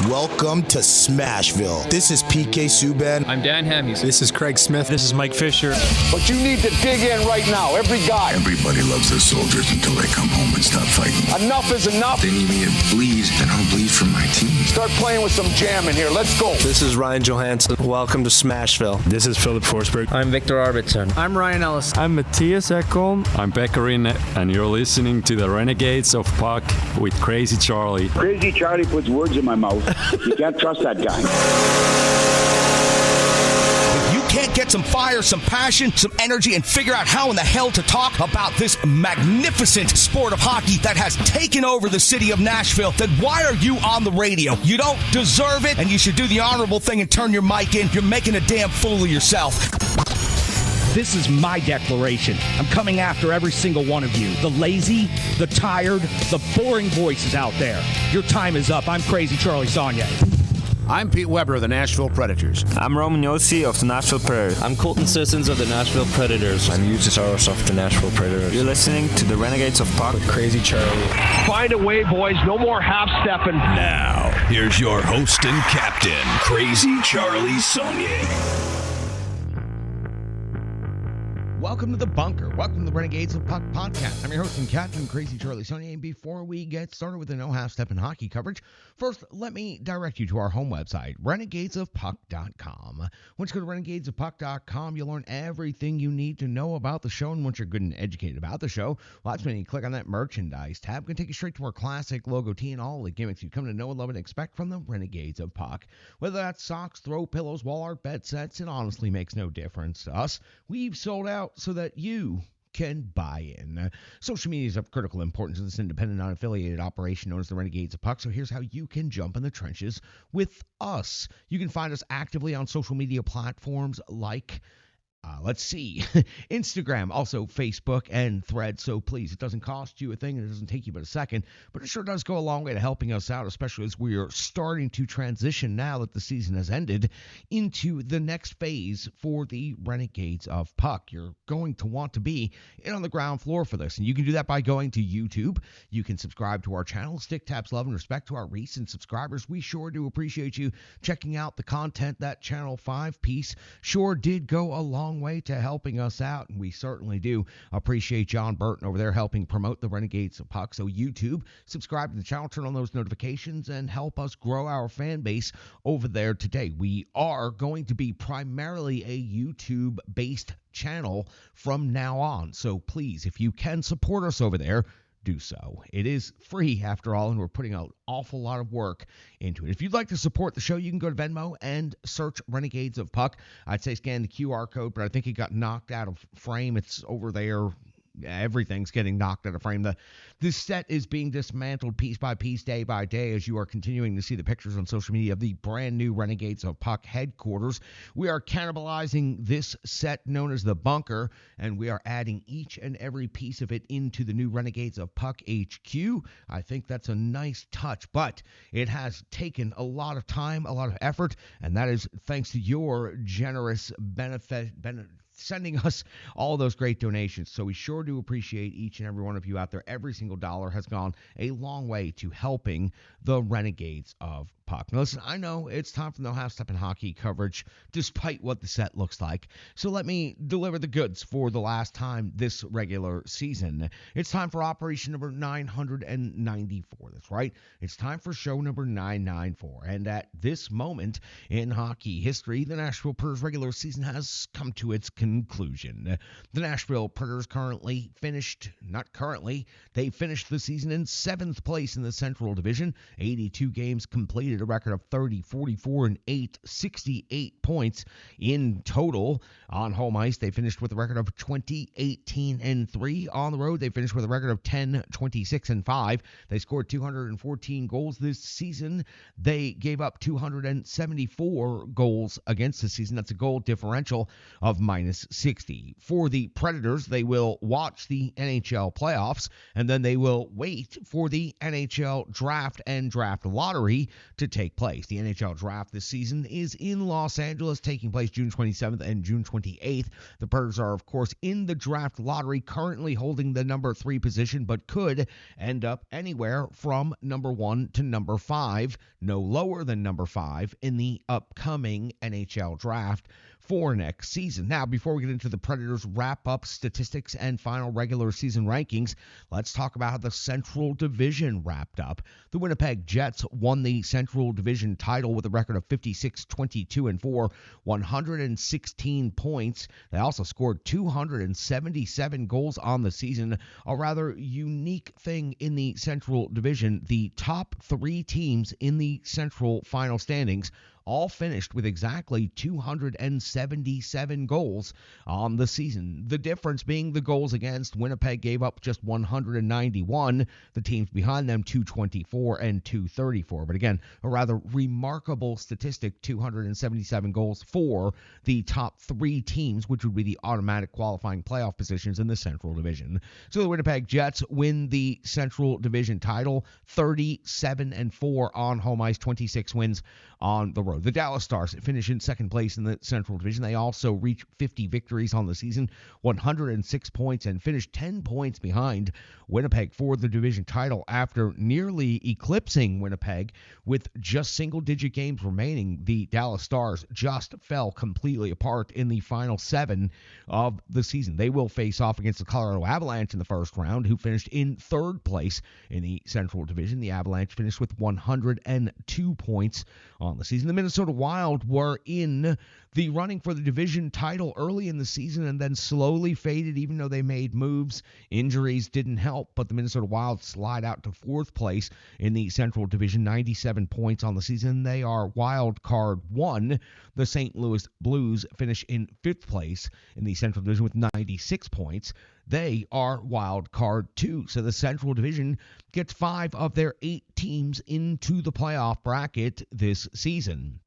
Welcome to Smashville. This is PK Subban. I'm Dan Hamhuis. This is Craig Smith. This is Mike Fisher. But you need to dig in right now, every guy. Everybody loves their soldiers until they come home and stop fighting. Enough is enough. They need me to bleed, and I'll bleed for my team. Start playing with some jam in here. Let's go. This is Ryan Johansson. Welcome to Smashville. This is Philip Forsberg. I'm Victor Arvidsson. I'm Ryan Ellis. I'm Matthias Ekholm. I'm Beckerin, and you're listening to the Renegades of Puck with Crazy Charlie. Crazy Charlie puts words in my mouth. You can't trust that guy. If you can't get some fire, some passion, some energy, and figure out how in the hell to talk about this magnificent sport of hockey that has taken over the city of Nashville, then why are you on the radio? You don't deserve it, and you should do the honorable thing and turn your mic in. You're making a damn fool of yourself. This is my declaration. I'm coming after every single one of you. The lazy, the tired, the boring voices out there. Your time is up. I'm Crazy Charlie Saunier. I'm Pete Weber of the Nashville Predators. I'm Roman Yossi of the Nashville Predators. I'm Colton Sissons of the Nashville Predators. I'm Eustace of the Nashville Predators. You're listening to the Renegades of Puck with Crazy Charlie. Find a way, boys. No more half-stepping. Now, here's your host and captain, Crazy Charlie Saunier. Welcome to the bunker. Welcome to the Renegades of Puck podcast. I'm your host and captain, Crazy Charlie Saunier. And before we get started with the No Half Step in hockey coverage, first let me direct you to our home website, renegadesofpuck.com. Once you go to renegadesofpuck.com, you'll learn everything you need to know about the show. And once you're good and educated about the show, well, that's when you click on that merchandise tab. It can take you straight to our classic logo tee and all the gimmicks you come to know and love and expect from the Renegades of Puck. Whether that's socks, throw pillows, wall art, bed sets, it honestly makes no difference to us. We've sold out so that you can buy in. Social media is of critical importance in this independent, non-affiliated operation known as the Renegades of Puck. So here's how you can jump in the trenches with us. You can find us actively on social media platforms like Instagram, also Facebook and Threads. So please, it doesn't cost you a thing and it doesn't take you but a second, but it sure does go a long way to helping us out, especially as we are starting to transition now that the season has ended into the next phase for the Renegades of Puck. You're going to want to be in on the ground floor for this, and you can do that by going to YouTube. You can subscribe to our channel. Stick taps love and respect to our recent subscribers. We sure do appreciate you checking out the content. That Channel 5 piece sure did go a long way to helping us out, and we certainly do appreciate John Burton over there helping promote the Renegades of Puck. So YouTube, subscribe to the channel, turn on those notifications, and help us grow our fan base over there today. We are going to be primarily a YouTube-based channel from now on, so please, if you can support us over there, do so. It is free after all, and we're putting an awful lot of work into it. If you'd like to support the show, you can go to Venmo and search Renegades of Puck. I'd say scan the QR code, but I think it got knocked out of frame. It's over there. Everything's getting knocked out of frame. This set is being dismantled piece by piece, day by day, as you are continuing to see the pictures on social media of the brand new Renegades of Puck headquarters. We are cannibalizing this set known as the bunker, and we are adding each and every piece of it into the new Renegades of Puck HQ. I think that's a nice touch, but it has taken a lot of time, a lot of effort, and that is thanks to your generous benefit sending us all those great donations. So we sure do appreciate each and every one of you out there. Every single dollar has gone a long way to helping the Renegades of Puck. Now listen, I know it's time for no half-step in hockey coverage, despite what the set looks like. So let me deliver the goods for the last time this regular season. It's time for operation number 994. That's right. It's time for show number 994. And at this moment in hockey history, the Nashville Predators regular season has come to its conclusion. The Nashville Predators they finished the season in 7th place in the Central Division, 82 games completed, a record of 30, 44, and 8, 68 points in total. On home ice, they finished with a record of 20, 18, and 3. On the road, they finished with a record of 10, 26, and 5. They scored 214 goals this season. They gave up 274 goals against the season. That's a goal differential of minus 60. For the Predators, they will watch the NHL playoffs, and then they will wait for the NHL draft and draft lottery to take place. The NHL draft this season is in Los Angeles, taking place June 27th and June 28th. The Predators are, of course, in the draft lottery, currently holding the number 3 position, but could end up anywhere from number 1 to number 5, no lower than number 5 in the upcoming NHL draft for next season. Now, before we get into the Predators wrap-up statistics and final regular season rankings, let's talk about how the Central Division wrapped up. The Winnipeg Jets won the Central Division title with a record of 56-22-4, 116 points. They also scored 277 goals on the season, a rather unique thing in the Central Division. The top 3 teams in the Central final standings all finished with exactly 277 goals on the season. The difference being the goals against. Winnipeg gave up just 191. The teams behind them, 224 and 234. But again, a rather remarkable statistic, 277 goals for the top 3 teams, which would be the automatic qualifying playoff positions in the Central Division. So the Winnipeg Jets win the Central Division title, 37-4 on home ice, 26 wins on the road. The Dallas Stars finish in second place in the Central Division. They also reach 50 victories on the season, 106 points, and finished 10 points behind Winnipeg for the division title after nearly eclipsing Winnipeg with just single-digit games remaining. The Dallas Stars just fell completely apart in the final 7 of the season. They will face off against the Colorado Avalanche in the first round, who finished in third place in the Central Division. The Avalanche finished with 102 points on the season. The Minnesota Wild were in the running for the division title early in the season and then slowly faded, even though they made moves. Injuries didn't help, but the Minnesota Wild slide out to 4th place in the Central Division, 97 points on the season. They are wild card 1. The St. Louis Blues finish in 5th place in the Central Division with 96 points. They are wild card 2. So the Central Division gets 5 of their 8 teams into the playoff bracket this season.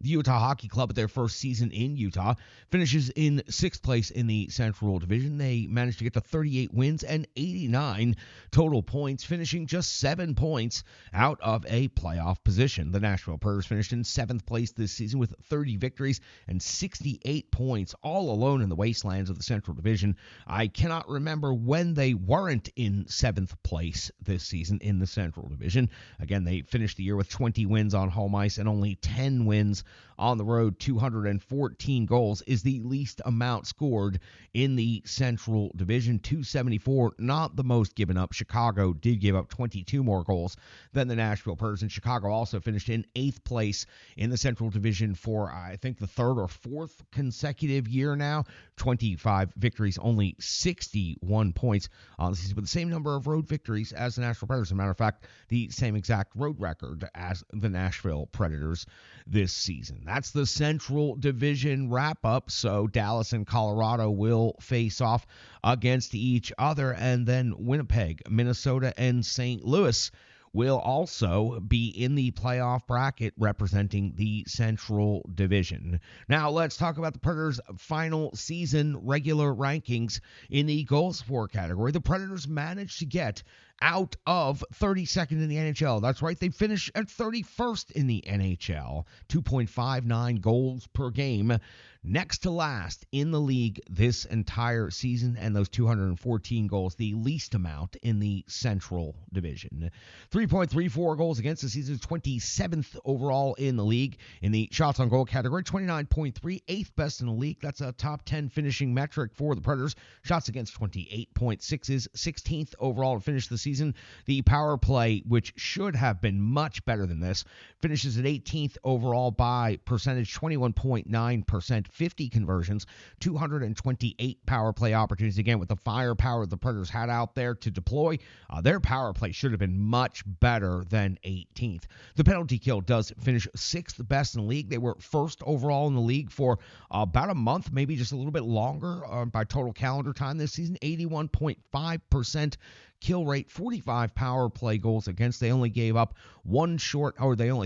The Utah Hockey Club, at their first season in Utah, finishes in 6th place in the Central Division. They managed to get to 38 wins and 89 total points, finishing just 7 points out of a playoff position. The Nashville Predators finished in 7th place this season with 30 victories and 68 points, all alone in the wastelands of the Central Division. I cannot remember when they weren't in 7th place this season in the Central Division. Again, they finished the year with 20 wins on home ice and only 10 wins on the road. 214 goals is the least amount scored in the Central Division. 274, not the most given up. Chicago did give up 22 more goals than the Nashville Predators, and Chicago also finished in 8th place in the Central Division for, I think, the 3rd or 4th consecutive year now. 25 victories, only 61 points on the season, with the same number of road victories as the Nashville Predators. As a matter of fact, the same exact road record as the Nashville Predators this season. That's the Central Division wrap-up. So Dallas and Colorado will face off against each other, and then Winnipeg, Minnesota, and St. Louis will also be in the playoff bracket representing the Central Division. Now let's talk about the Predators' final season regular rankings in the goals for category. The Predators managed to get out of 32nd in the NHL. That's right, they finished at 31st in the NHL. 2.59 goals per game. Next to last in the league this entire season, and those 214 goals, the least amount in the Central Division. 3.34 goals against the season, 27th overall in the league. In the shots on goal category, 29.3, 8th best in the league. That's a top 10 finishing metric for the Predators. Shots against 28.6 is 16th overall to finish the season. The power play, which should have been much better than this, finishes at 18th overall by percentage, 21.9%. 50 conversions, 228 power play opportunities. Again, with the firepower the Predators had out there to deploy, their power play should have been much better than 18th. The penalty kill does finish 6th best in the league. They were 1st overall in the league for about a month, maybe just a little bit longer by total calendar time this season. 81.5% kill rate, 45 power play goals against. They only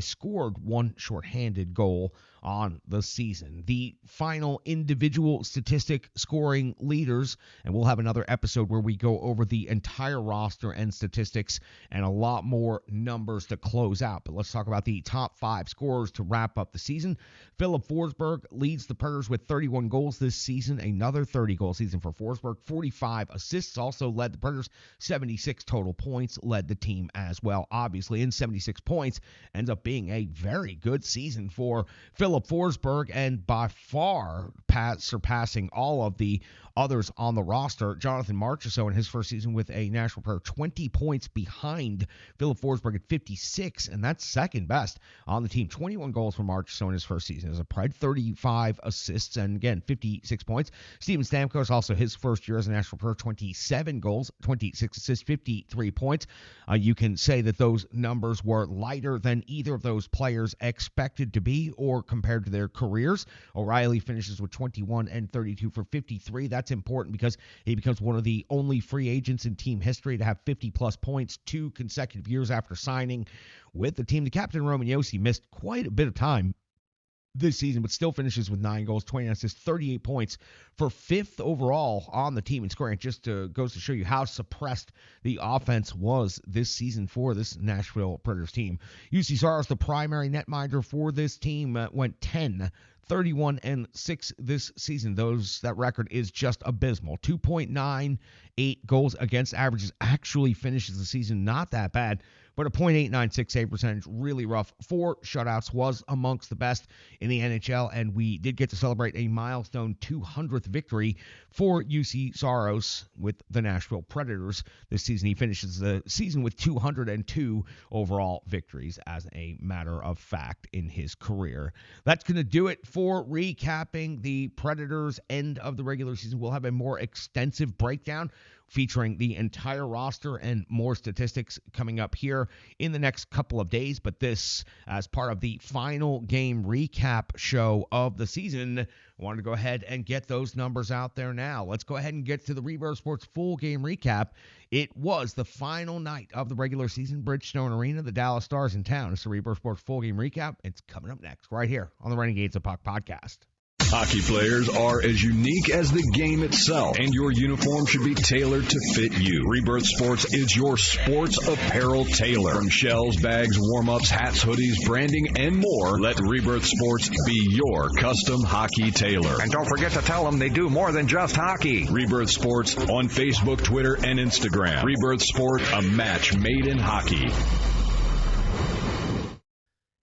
scored one shorthanded goal on the season. The final individual statistic scoring leaders, and we'll have another episode where we go over the entire roster and statistics and a lot more numbers to close out. But let's talk about the top 5 scorers to wrap up the season. Philip Forsberg leads the Predators with 31 goals this season, another 30-goal season for Forsberg. 45 assists, also led the Predators. 76 total points led the team as well, obviously, and 76 points ends up being a very good season for Philip Forsberg, and by far surpassing all of the others on the roster. Jonathan Marchessault in his first season with a Nashville Predator, 20 points behind Philip Forsberg at 56, and that's second best on the team. 21 goals for Marchessault in his first season as a Pred, 35 assists, and again, 56 points. Steven Stamkos, also his first year as a Nashville Predator, 27 goals, 26 assists, 53 points. You can say that those numbers were lighter than either of those players expected to be or compared to their careers. O'Reilly finishes with 21 and 32 for 53. That's important because he becomes one of the only free agents in team history to have 50-plus points 2 consecutive years after signing with the team. The captain, Roman Josi, missed quite a bit of time this season, but still finishes with 9 goals, 29 assists, 38 points for 5th overall on the team in scoring. It just goes to show you how suppressed the offense was this season for this Nashville Predators team. UC Saros, the primary netminder for this team, went 10, 31, and 6 this season. That record is just abysmal. 2.98 goals against averages, actually finishes the season not that bad, but a .896 save percentage, really rough. 4 shutouts, was amongst the best in the NHL, and we did get to celebrate a milestone 200th victory for UC Saros with the Nashville Predators this season. He finishes the season with 202 overall victories, as a matter of fact, in his career. That's going to do it for recapping the Predators' end of the regular season. We'll have a more extensive breakdown featuring the entire roster and more statistics coming up here in the next couple of days. But this, as part of the final game recap show of the season, I wanted to go ahead and get those numbers out there now. Let's go ahead and get to the Rebirth Sports full game recap. It was the final night of the regular season, Bridgestone Arena, the Dallas Stars in town. It's the Rebirth Sports full game recap. It's coming up next right here on the Renegades of Puck podcast. Hockey players are as unique as the game itself, and your uniform should be tailored to fit you. Rebirth Sports is your sports apparel tailor. From shells, bags, warm-ups, hats, hoodies, branding, and more, let Rebirth Sports be your custom hockey tailor. And don't forget to tell them they do more than just hockey. Rebirth Sports on Facebook, Twitter, and Instagram. Rebirth Sport, a match made in hockey.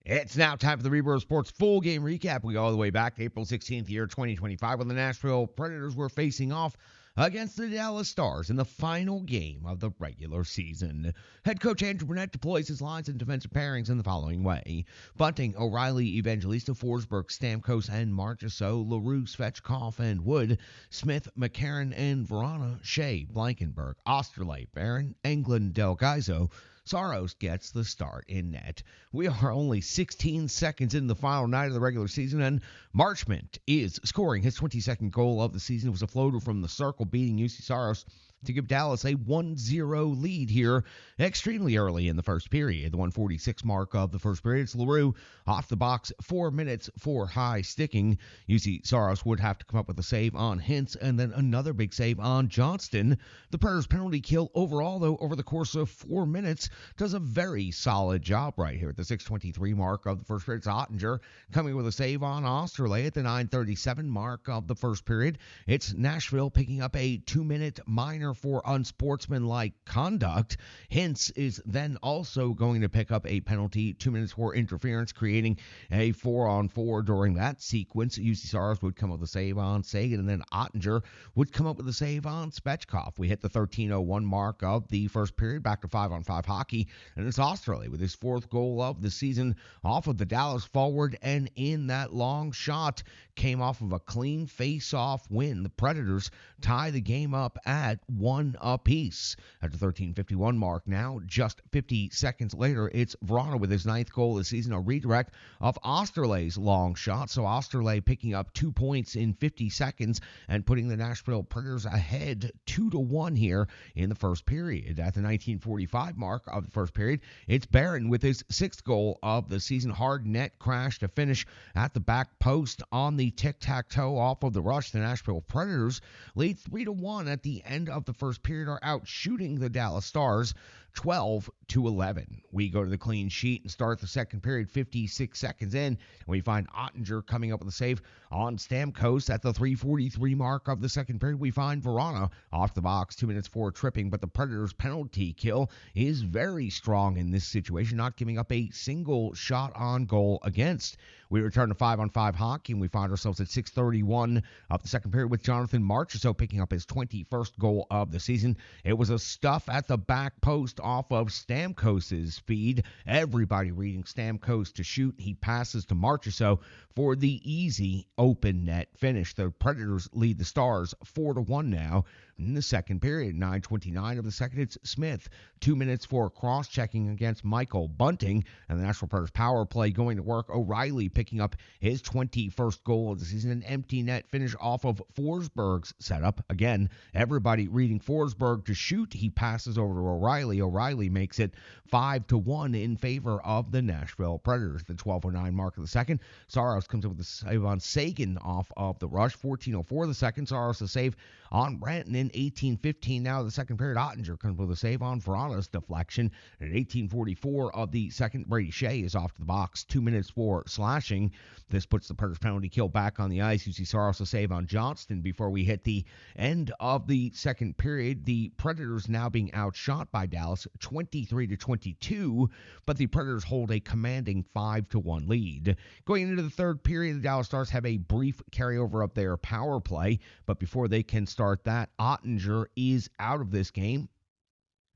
It's now time for the Rebirth Sports full game recap. We go all the way back to April 16th, year 2025, when the Nashville Predators were facing off against the Dallas Stars in the final game of the regular season. Head coach Andrew Brunette deploys his lines and defensive pairings in the following way: Bunting, O'Reilly, Evangelista, Forsberg, Stamkos, and Marchessault, LaRue, Svechkov, and Wood, Smith, McCarron, and Verana, Shea, Blankenberg, Osterley, Barron, Englund, Del Gaizo. Saros gets the start in net. We are only 16 seconds in the final night of the regular season, and Marchment is scoring his 22nd goal of the season. It was a floater from the circle, beating UC Saros to give Dallas a 1-0 lead here extremely early in the first period. The 1:46 mark of the first period. It's LaRue off the box, 4 minutes for high sticking. UC Saros would have to come up with a save on Hintz, and then another big save on Johnston. The Predators' penalty kill overall, though, over the course of 4 minutes, does a very solid job right here at the 6:23 mark of the first period. It's Ottinger coming with a save on Osterley at the 9:37 mark of the first period. It's Nashville picking up a 2-minute minor for unsportsmanlike conduct. Hintz is then also going to pick up a penalty, 2 minutes for interference, creating a 4-on-4 during that sequence. UC Saros would come up with a save on Sagan, and then Ottinger would come up with a save on Svechkov. We hit the 13:01 mark of the first period, back to 5-on-5 hockey, and it's Osterley with his 4th goal of the season off of the Dallas forward, and in that long shot came off of a clean face-off win. The Predators tie the game up at 1 apiece. At the 13:51 mark now, just 50 seconds later, it's Vrana with his 9th goal of the season, a redirect of Osterley's long shot. So Osterley picking up 2 points in 50 seconds and putting the Nashville Predators ahead 2-1 here in the first period. At the 19:45 mark of the first period, it's Barron with his 6th goal of the season. Hard net crash to finish at the back post on the tic-tac-toe off of the rush. The Nashville Predators lead 3-1 at the end of the first period, are out shooting the Dallas Stars 12-11. We go to the clean sheet and start the second period 56 seconds in, and we find Ottinger coming up with a save on Stamkos. At the 3:43 mark of the second period, we find Vrana off the box, 2 minutes for tripping, but the Predators' penalty kill is very strong in this situation, not giving up a single shot on goal against. We return to 5-on-5 hockey, and we find ourselves at 6:31 of the second period with Jonathan Marchessault picking up his 21st goal of the season. It was a stuff at the back post off of Stamkos' feed. Everybody reading Stamkos to shoot. He passes to Marchessault for the easy open net finish. The Predators lead the Stars 4-1 now. In the second period, 9:29 of the second, it's Smith. 2 minutes for cross-checking against Michael Bunting, and the Nashville Predators power play going to work. O'Reilly picking up his 21st goal of the season, an empty net finish off of Forsberg's setup. Again, everybody reading Forsberg to shoot. He passes over to O'Reilly. O'Reilly makes it 5-1 in favor of the Nashville Predators. The 12:09 mark of the second, Saros comes up with a save on Sagan off of the rush. 14:04 of the second, Saros a save on Branton. In 18:15 now the second period, Ottinger comes with a save on Vrana's deflection. And at 18:44 of the second, Brady Shea is off to the box. 2 minutes for slashing. This puts the Predators penalty kill back on the ice. You see Saros a save on Johnston before we hit the end of the second period. The Predators now being outshot by Dallas 23-22, but the Predators hold a commanding 5-1 lead. Going into the third period, the Dallas Stars have a brief carryover of their power play, but before they can start that, Ottinger is out of this game.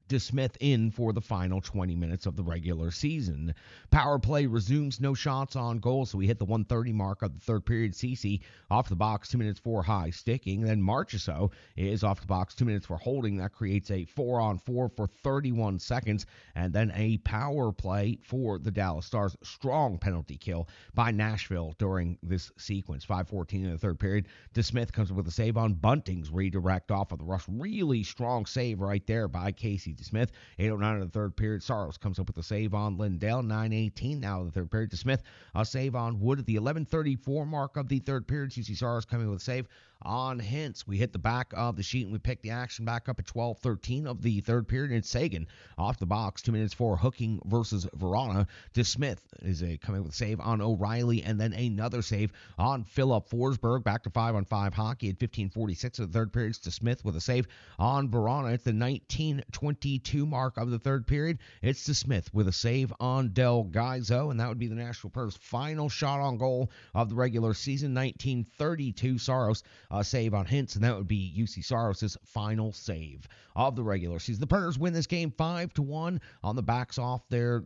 DeSmith in for the final 20 minutes of the regular season. Power play resumes, no shots on goal, so we hit the 1:30 mark of the third period. Ceci off the box, 2 minutes for high sticking. Then Marchessault is off the box, 2 minutes for holding. That creates a 4-on-4 for 31 seconds, and then a power play for the Dallas Stars. Strong penalty kill by Nashville during this sequence. 5:14 in the third period. DeSmith comes up with a save on Bunting's redirect off of the rush. Really strong save right there by Casey DeSmith. 8:09 in the third period, Saros comes up with a save on Lindell. 9:18 now in the third period. DeSmith a save on Wood at the 11:34 mark of the third period. You see Saros coming with a save on Hintz. We hit the back of the sheet and we pick the action back up at 12:13 of the third period. And Sagan off the box, 2 minutes for hooking versus Vrana. DeSmith is coming with a save on O'Reilly and then another save on Philip Forsberg. Back to 5-on-5 hockey at 15:46 of the third period. It's DeSmith with a save on Vrana at the 19:22 mark of the third period. It's DeSmith with a save on Del Gaizo, and that would be the Nashville Predators' final shot on goal of the regular season. 19:32, Saros a save on Hintz, and that would be UC Saros' final save of the regular season. The Predators win this game 5-1 on the backs off the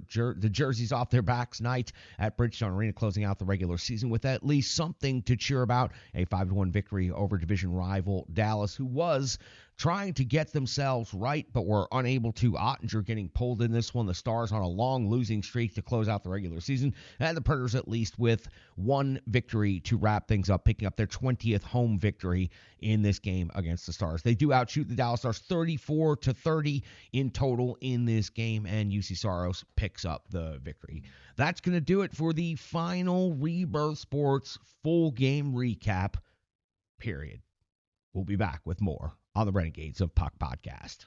jerseys off their backs night at Bridgestone Arena, closing out the regular season with at least something to cheer about. A 5-1 victory over division rival Dallas, who was trying to get themselves right, but were unable to. Ottinger getting pulled in this one. The Stars on a long losing streak to close out the regular season. And the Predators at least with one victory to wrap things up, picking up their 20th home victory in this game against the Stars. They do outshoot the Dallas Stars 34-30 in total in this game, and UC Saros picks up the victory. That's going to do it for the final Rebirth Sports full game recap period. We'll be back with more on the Renegades of Puck podcast.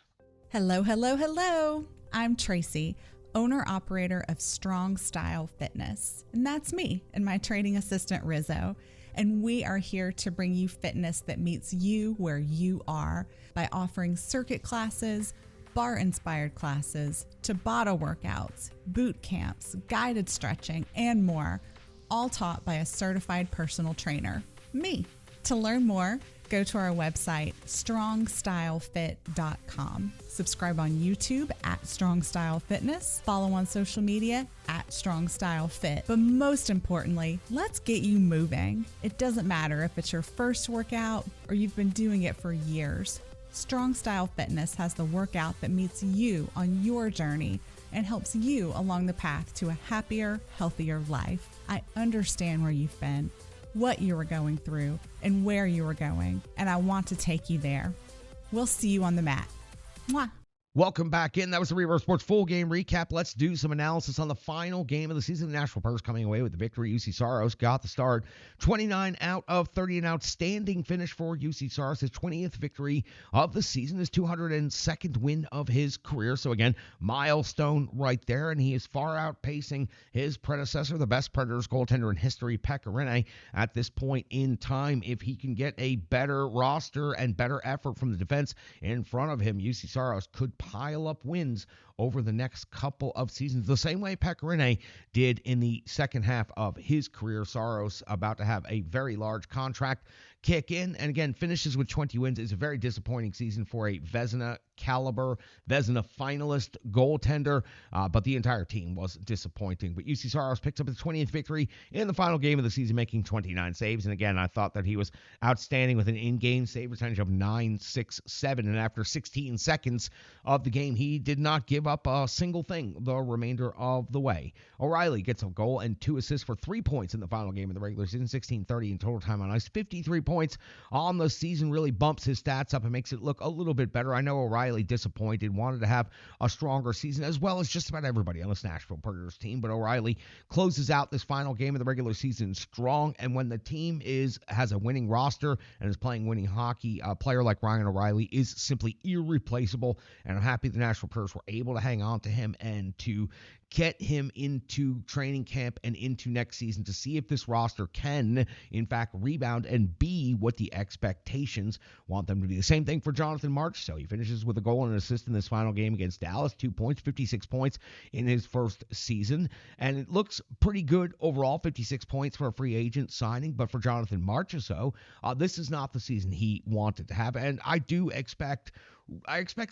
Hello, hello, hello. I'm Tracy, owner-operator of Strong Style Fitness. And that's me and my training assistant, Rizzo. And we are here to bring you fitness that meets you where you are by offering circuit classes, bar-inspired classes, Tabata workouts, boot camps, guided stretching, and more, all taught by a certified personal trainer, me. To learn more, go to our website, strongstylefit.com. Subscribe on YouTube at Strong Style Fitness. Follow on social media at Strong Style Fit. But most importantly, let's get you moving. It doesn't matter if it's your first workout or you've been doing it for years. Strong Style Fitness has the workout that meets you on your journey and helps you along the path to a happier, healthier life. I understand where you've been, what you were going through, and where you were going, and I want to take you there. We'll see you on the mat. Mwah. Welcome back in. That was the Rebirth Sports full game recap. Let's do some analysis on the final game of the season. The Nashville Predators coming away with the victory. UC Saros got the start. 29 out of 30, an outstanding finish for UC Saros. His 20th victory of the season, his 202nd win of his career. So again, milestone right there, and he is far outpacing his predecessor, the best Predators goaltender in history, Pekka Rinne, at this point in time. If he can get a better roster and better effort from the defense in front of him, UC Saros could pile up wins over the next couple of seasons, the same way Pekka Rinne did in the second half of his career. Saros about to have a very large contract kick in, and again, finishes with 20 wins. Is a very disappointing season for a Vezina caliber, Vezina finalist goaltender, but the entire team was disappointing. But UC Saros picks up his 20th victory in the final game of the season, making 29 saves. And again, I thought that he was outstanding with an in-game save percentage of .967. And after 16 seconds of the game, he did not give up a single thing the remainder of the way. O'Reilly gets a goal and 2 assists for 3 points in the final game of the regular season, 16:30 in total time on ice. 53 points on the season really bumps his stats up and makes it look a little bit better. I know O'Reilly disappointed, wanted to have a stronger season, as well as just about everybody on this Nashville Predators team, but O'Reilly closes out this final game of the regular season strong. And when the team has a winning roster and is playing winning hockey, a player like Ryan O'Reilly is simply irreplaceable, and I'm happy the Nashville Predators were able to hang on to him and to get him into training camp and into next season to see if this roster can, in fact, rebound and be what the expectations want them to be. The same thing for Jonathan March. So he finishes with a goal and an assist in this final game against Dallas, 2 points, 56 points in his first season. And it looks pretty good overall, 56 points for a free agent signing. But for Jonathan March, this is not the season he wanted to have. And I expect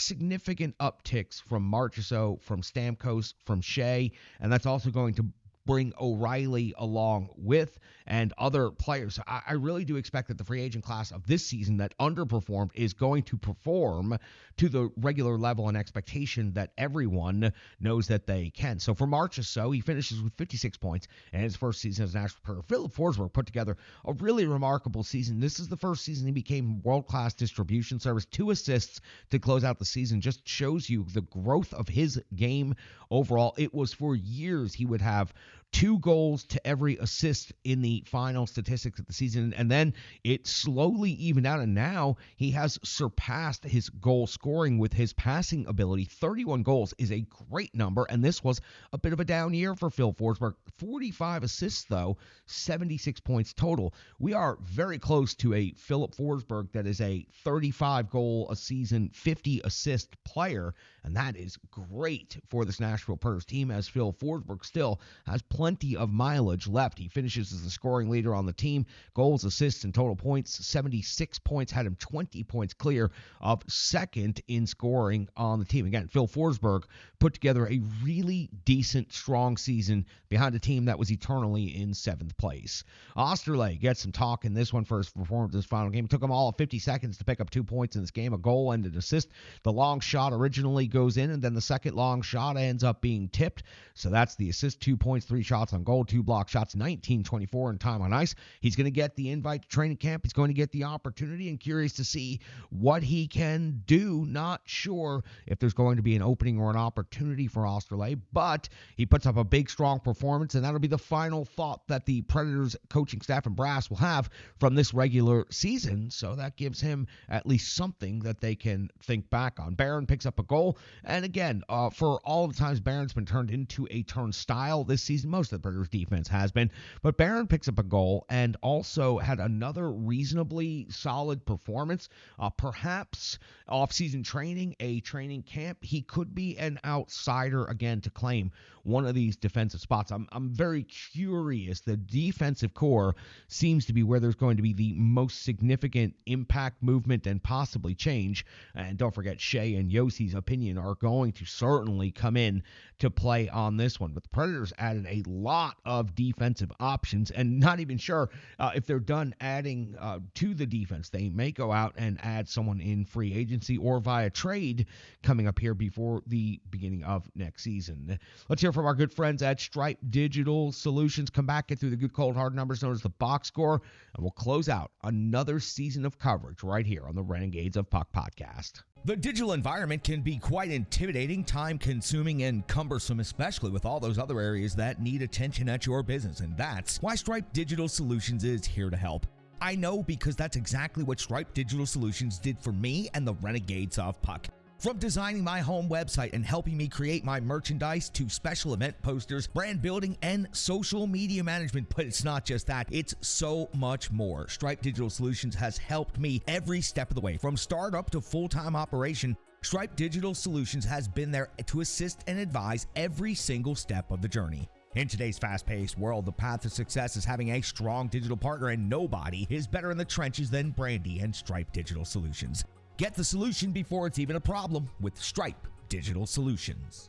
significant upticks from Marchessault, from Stamkos, from Shea, and that's also going to bring O'Reilly along with and other players. I really do expect that the free agent class of this season that underperformed is going to perform to the regular level and expectation that everyone knows that they can. So for Marchessault, he finishes with 56 points in his first season as Nashville Predator. Philip Forsberg put together a really remarkable season. This is the first season he became world-class distribution service. 2 assists to close out the season just shows you the growth of his game overall. It was for years he would have 2 goals to every assist in the final statistics of the season, and then it slowly evened out, and now he has surpassed his goal scoring with his passing ability. 31 goals is a great number, and this was a bit of a down year for Phil Forsberg. 45 assists, though, 76 points total. We are very close to a Philip Forsberg that is a 35-goal-a-season, 50-assist player, and that is great for this Nashville Predators team, as Phil Forsberg still has plenty of mileage left. He finishes as the scoring leader on the team. Goals, assists, and total points. 76 points, had him 20 points clear of second in scoring on the team. Again, Phil Forsberg put together a really decent, strong season behind a team that was eternally in 7th place. Osterley gets some talk in this one for his performance in this final game. It took him all of 50 seconds to pick up 2 points in this game, a goal and an assist. The long shot originally goes in, and then the second long shot ends up being tipped. So that's the assist, 2 points, 3 shots on goal, 2 block shots, 19-24 in time on ice. He's going to get the invite to training camp. He's going to get the opportunity, and curious to see what he can do. Not sure if there's going to be an opening or an opportunity for Osterley, but he puts up a big, strong performance, and that'll be the final thought that the Predators coaching staff and brass will have from this regular season. So that gives him at least something that they can think back on. Barron picks up a goal, and again, for all of the times Barron's been turned into a turnstile this season, most of the Predators defense has been, but Barron picks up a goal and also had another reasonably solid performance. Perhaps off-season training, a training camp, he could be an outsider again to claim one of these defensive spots. I'm very curious. The defensive core seems to be where there's going to be the most significant impact, movement, and possibly change. And don't forget, Shea and Yossi's opinion are going to certainly come in to play on this one. But the Predators added a lot of defensive options, and not even sure if they're done adding to the defense. They may go out and add someone in free agency or via trade coming up here before the beginning of next season. Let's hear from our good friends at Stripe Digital Solutions. Come back, get through the good, cold, hard numbers known as the box score, and we'll close out another season of coverage right here on the Renegades of Puck podcast. The digital environment can be quite intimidating, time-consuming, and cumbersome, especially with all those other areas that need attention at your business, and that's why Stripe Digital Solutions is here to help. I know, because that's exactly what Stripe Digital Solutions did for me and the Renegades of Puck. From designing my home website and helping me create my merchandise to special event posters, brand building, and social media management. But it's not just that, it's so much more. Stripe Digital Solutions has helped me every step of the way. From startup to full-time operation, Stripe Digital Solutions has been there to assist and advise every single step of the journey. In today's fast-paced world, the path to success is having a strong digital partner, and nobody is better in the trenches than Brandy and Stripe Digital Solutions. Get the solution before it's even a problem with Stripe Digital Solutions.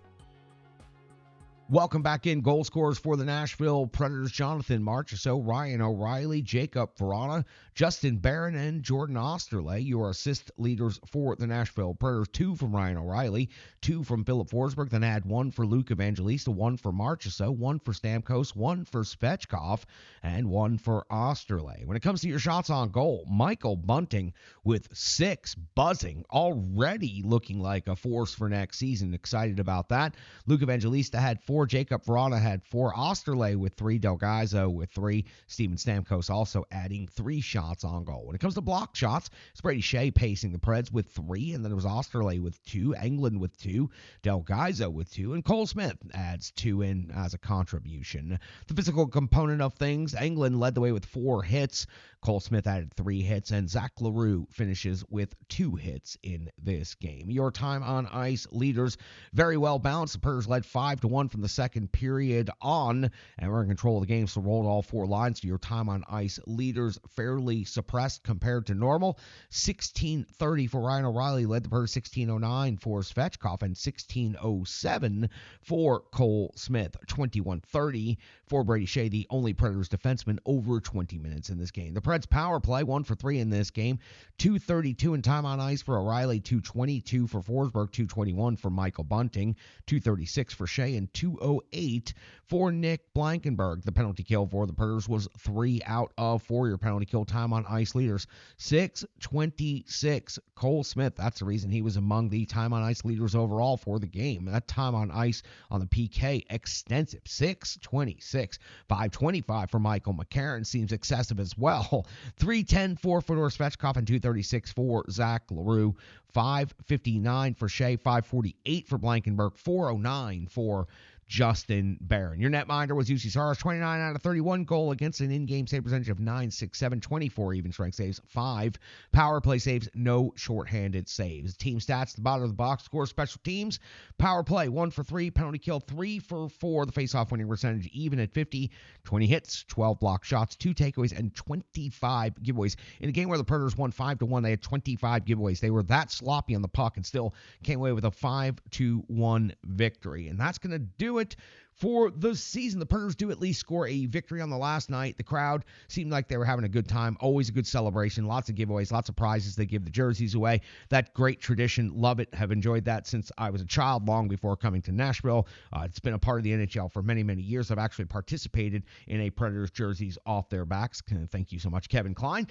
Welcome back in. Goal scorers for the Nashville Predators: Jonathan Marchessault, Ryan O'Reilly, Jacob Verana, Justin Barron, and Jordan Osterley. Your assist leaders for the Nashville Predators: 2 from Ryan O'Reilly, 2 from Philip Forsberg, then add 1 for Luke Evangelista, 1 for Marchessault, 1 for Stamkos, 1 for Svechkov, and 1 for Osterley. When it comes to your shots on goal, Michael Bunting with 6, buzzing, already looking like a force for next season. Excited about that. Luke Evangelista had 4, Jacob Verana had 4, Osterley with 3, Del Gaizo with 3, Steven Stamkos also adding 3 shots on goal. When it comes to block shots, it's Brady Shea pacing the Preds with 3, and then it was Osterley with 2, Englund with 2, Del Gaizo with 2, and Cole Smith adds 2 in as a contribution. The physical component of things, Englund led the way with 4 hits, Cole Smith added 3 hits, and Zach LaRue finishes with 2 hits in this game. Your time on ice leaders, very well balanced. The Predators led 5-1 from the second period on, and we're in control of the game, so rolled all 4 lines. Your time on ice leaders fairly suppressed compared to normal. 16:30 for Ryan O'Reilly, led the Predators. 16:09 for Svechkov, and 16:07 for Cole Smith. 21:30 for Brady Shea, the only Predators defenseman over 20 minutes in this game. The Preds power play, 1 for 3 in this game. 2:32 in time on ice for O'Reilly, 2:22 for Forsberg, 2:21 for Michael Bunting, 2:36 for Shea, and 2:08 for Nick Blankenberg. The penalty kill for the Predators was 3 out of 4. Your penalty kill time on ice leaders, 6:26. Cole Smith, that's the reason he was among the time on ice leaders overall for the game. That time on ice on the PK, extensive, 6:26. 5:25 for Michael McCarron seems excessive as well. 3:10 for Fedor Svechkov, and 2:36 for Zach LaRue. 5:59 for Shea, 5:48 for Blankenberg, 4:09 for Justin Barron. Your netminder was UC Saros, 29 out of 31, goal against, an in-game save percentage of 9.67, 24 even strength saves, 5 power play saves, no shorthanded saves. Team stats, the bottom of the box score, special teams, power play 1 for 3, penalty kill 3 for 4, the face-off winning percentage even at 50, 20 hits, 12 block shots, 2 takeaways, and 25 giveaways. In a game where the Predators won 5-1, they had 25 giveaways. They were that sloppy on the puck and still came away with a 5-1 victory. And that's going to do it for the season. The Predators do at least score a victory on the last night. The crowd seemed like they were having a good time. Always a good celebration. Lots of giveaways, lots of prizes. They give the jerseys away. That great tradition. Love it. Have enjoyed that since I was a child, long before coming to Nashville. It's been a part of the NHL for many, many years. I've actually participated in a Predators jerseys off their backs. Thank you so much, Kevin Klein.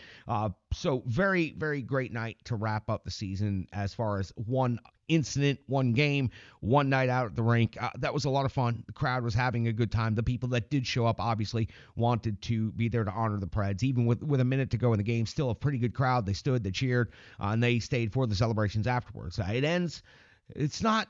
So very, very great night to wrap up the season as far as one incident, one game, one night out at the rink. That was a lot of fun. The crowd was having a good time. The people that did show up obviously wanted to be there to honor the Preds. Even with a minute to go in the game, still a pretty good crowd. They stood, they cheered, and they stayed for the celebrations afterwards. It ends. It's not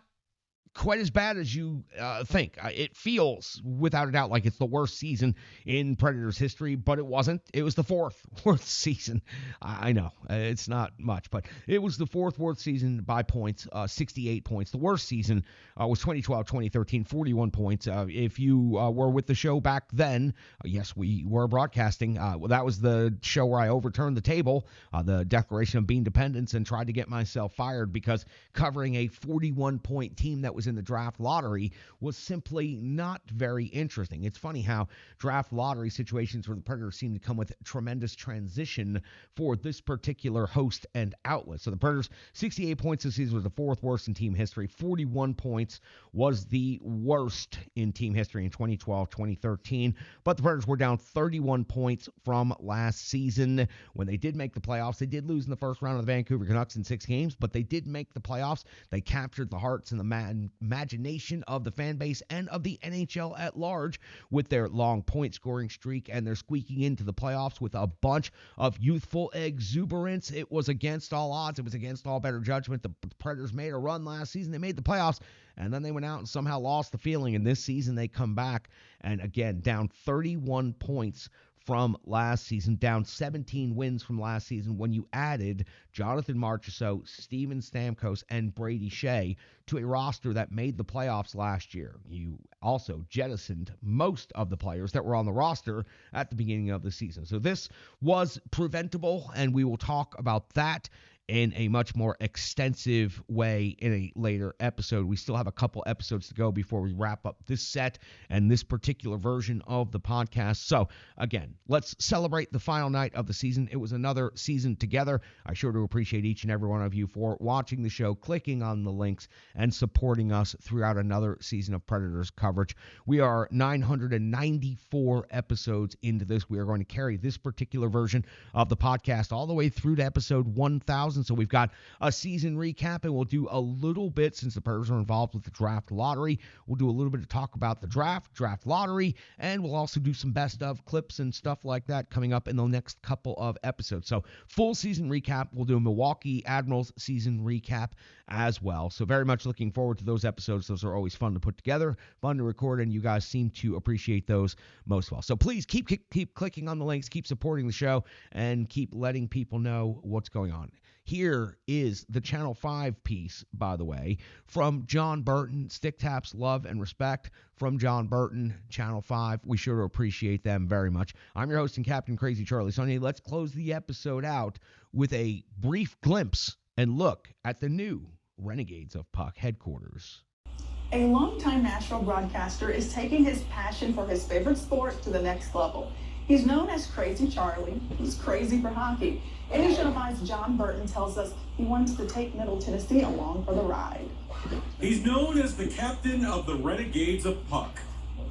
quite as bad as you think. It feels, without a doubt, like it's the worst season in Predators history, but it wasn't. It was the 4th worst season. I know, it's not much, but it was the 4th worst season by points, 68 points. The worst season was 2012-2013, 41 points. If you were with the show back then, yes, we were broadcasting. That was the show where I overturned the table, the Declaration of Being Dependents, and tried to get myself fired because covering a 41-point team that was was in the draft lottery was simply not very interesting. It's funny how draft lottery situations where the Predators seem to come with tremendous transition for this particular host and outlet. So the Predators, 68 points this season was the fourth worst in team history. 41 points was the worst in team history in 2012-2013. But the Predators were down 31 points from last season. When they did make the playoffs, they did lose in the first round of the Vancouver Canucks in 6 games, but they did make the playoffs. They captured the hearts and the imagination of the fan base and of the NHL at large with their long point scoring streak, and they're squeaking into the playoffs with a bunch of youthful exuberance. It was against all odds. It was against all better judgment. The Predators made a run last season. They made the playoffs, and then they went out and somehow lost the feeling. And this season they come back, and again, down 31 points from last season, down 17 wins from last season when you added Jonathan Marchessault, Steven Stamkos, and Brady Shea to a roster that made the playoffs last year. You also jettisoned most of the players that were on the roster at the beginning of the season. So this was preventable, and we will talk about that in a much more extensive way in a later episode. We still have a couple episodes to go before we wrap up this set and this particular version of the podcast. So, again, let's celebrate the final night of the season. It was another season together. I sure do appreciate each and every one of you for watching the show, clicking on the links, and supporting us throughout another season of Predators coverage. We are 994 episodes into this. We are going to carry this particular version of the podcast all the way through to episode 1000. So we've got a season recap, and we'll do a little bit, since the Predators are involved with the draft lottery, we'll do a little bit of talk about the draft lottery, and we'll also do some best of clips and stuff like that coming up in the next couple of episodes. So full season recap. We'll do a Milwaukee Admirals season recap as well. So very much looking forward to those episodes. Those are always fun to put together, fun to record, and you guys seem to appreciate those most well. So please keep clicking on the links, keep supporting the show, and keep letting people know what's going on. Here is the Channel 5 piece, by the way, from John Burton. Stick Taps, love and respect from John Burton, Channel 5. We sure appreciate them very much. I'm your host and Captain Crazy Charlie Saunier. Let's close the episode out with a brief glimpse and look at the new Renegades of Puck headquarters. A longtime Nashville broadcaster is taking his passion for his favorite sport to the next level. He's known as Crazy Charlie. He's crazy for hockey. NHL 5's John Burton tells us he wants to take Middle Tennessee along for the ride. He's known as the captain of the Renegades of Puck.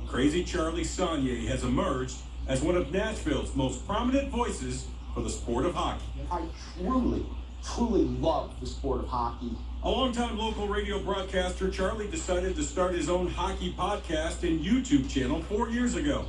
Crazy Charlie Saunier has emerged as one of Nashville's most prominent voices for the sport of hockey. I truly love the sport of hockey. A longtime local radio broadcaster, Charlie decided to start his own hockey podcast and YouTube channel 4 years ago,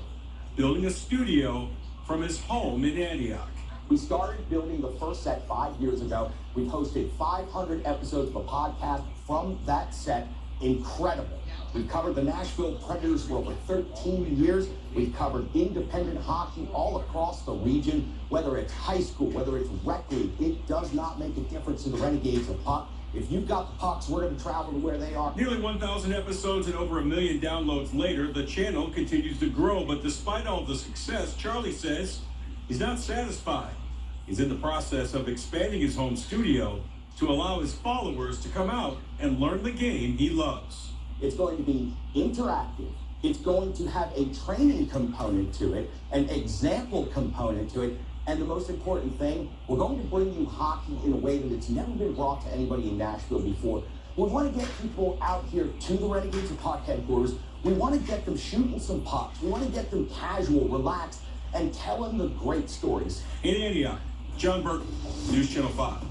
building a studio from his home in Antioch. We started building the first set 5 years ago. We've hosted 500 episodes of a podcast from that set. Incredible. We've covered the Nashville Predators for over 13 years. We've covered independent hockey all across the region, whether it's high school, whether it's rec league. It does not make a difference to the Renegades of Puck. If you've got the pucks, we're going to travel to where they are. Nearly 1,000 episodes and over 1 million downloads later, the channel continues to grow. But despite all the success, Charlie says he's not satisfied. He's in the process of expanding his home studio to allow his followers to come out and learn the game he loves. It's going to be interactive. It's going to have a training component to it, an example component to it, and the most important thing, we're going to bring you hockey in a way that it's never been brought to anybody in Nashville before. We want to get people out here to the Renegades of Puck headquarters. We want to get them shooting some pucks. We want to get them casual, relaxed, and telling the great stories. In Antioch, John Burton, News Channel 5.